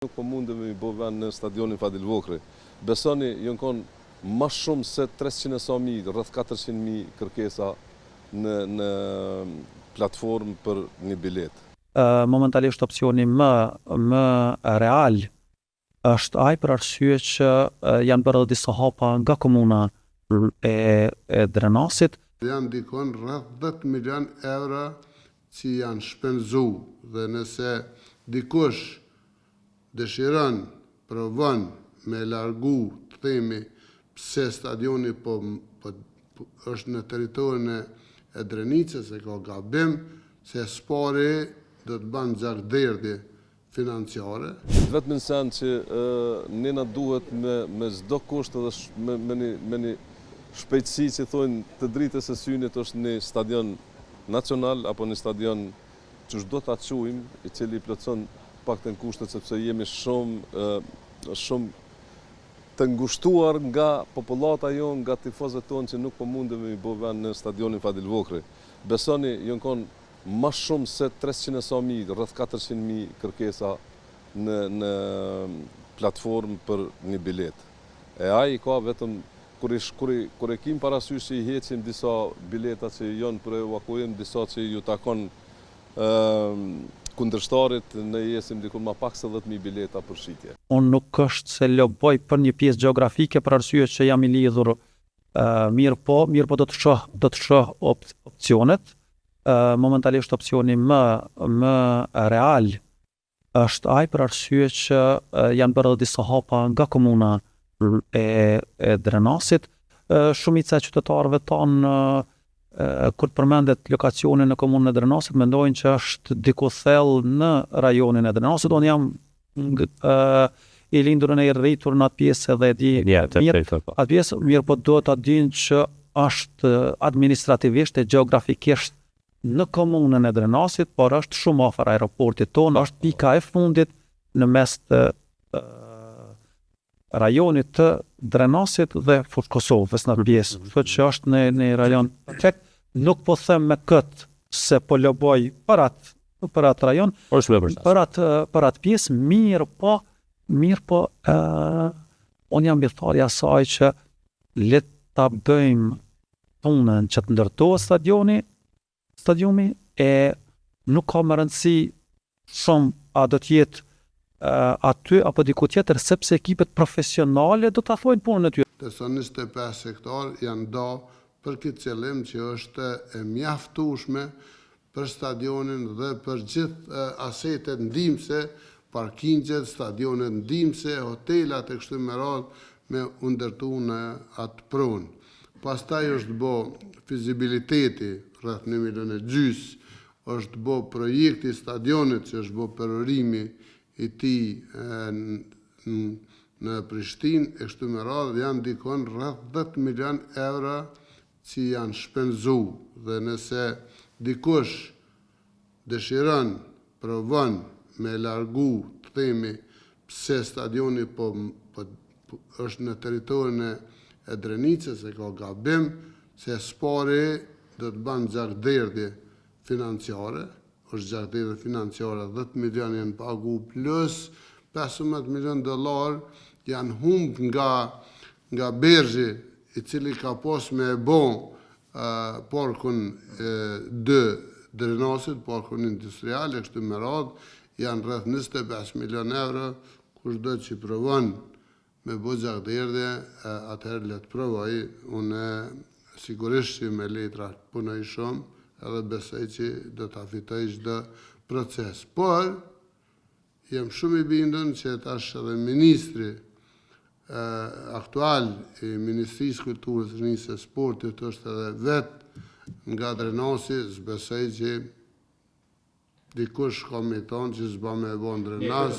Nuk po mundemi bo vend në stadionin Fadil Vokri. Besoni, jënë konë ma shumë se 300.000, rrëth 400.000 kërkesa në platformë për një bilet. Momentalisht opcioni më real është ai për arsye që janë bërë disa hapa nga komuna e Drenasit. Janë dikon rrëth 10 milion euro që janë shpenzu dhe nëse dikush dëshiron, provon me largu, të themi, pse stadioni po është në teritorin e Drenicës, e ka gabim, se spari do të banë gjakderdhje financiare. Vetëm në sen që nena duhet me çdo kusht edhe me një shpejtësi që thonë të dritës së synit është një stadion nacional apo një stadion që do ta quajmë, i cili plotson pakten kushtet sepse jemi shumë të ngushtuar nga popullata jonë, nga tifozët tonë që nuk po mundemi bo vend në stadionin Fadil Vokri. Besoni, jënë konë ma shumë se 300.000, rrëth 400.000 kërkesa në platformë për një bilet. E ai ka vetëm, kur e kim parasysh që i heqim disa bileta që janë për evakuim, disa që ju takon kundërshtarit në jesim dikur ma pak se 10.000 bileta për shitje. Unë nuk është se loboj për një pjesë geografike për arsye që jam i lidhur mirë po do të shoh opcionet. Momentalisht opcioni më real është ai për arsye që janë bërë disa hapa nga komuna e Drenasit. Shumica e qytetarëve tonë kur të përmendet lokacionin në komunën e Drenasit, mendojnë që është diku thellë në rajonin e Drenasit. Unë jam i lindur në i rritur në atë pjesë edhe di atë pjesë, mirë po do të dinë që është administrativisht e geografikisht në komunën e Drenasit, por është shumë afër aeroportit tonë, është pika e fundit në mes të rajonit të Drenasit dhe Kosovës në pjesë, që është në rajon tek. Nuk po them me këtë se po loboj për atë rajon, për atë pjesë, mirë po unë jam bithari asaj që le ta bëjmë punën që të ndërtohet stadiumi e nuk ka më rëndësi shumë a do të jetë aty apo diku tjetër, sepse ekipet profesionale do ta thojnë punën e tyre. Dërsa 25 hektar janë da për këtë qëllim që është e mjaftueshme për stadionin dhe për gjithë asetet ndihmëse, parkingjet, stadionet ndihmëse, hotelat e kështu me radhë me u ndërtu në atë pronë. Pastaj është bo fizibiliteti rreth 1,5 milion, është bo projekti stadionit që është bo përërimi i tij në Prishtinë, e kështu me radhë janë dikon rreth 10 milion euro që janë shpenzu dhe nëse dikush dëshiron, provon me largu, të themi, pse stadioni po është në teritorin e Drenicës, e ka gabim, se spari do të banë gjakderdhje financiare, është gjakderdhje financiare, 10 milion janë pagu plus $15 milion janë humb nga bergji i cili ka pos me bon parkun 2 Drenasit, parkun industrial, e kështu me radhë, janë rreth 25 milion euro, kushdo që provon me bo gjakderdhje, atëherë le të provoj, unë sigurisht që me letra punoj shumë, edhe besoj që do të fitoj çdo proces. Por, jem shumë i bindun që tash edhe ministri aktual i Ministrisë Kulturës, Rinjtësisë e Sportit është edhe vetë nga Drenasi, besoj që dikush ka me thonë që s'ba me bo në Drenas.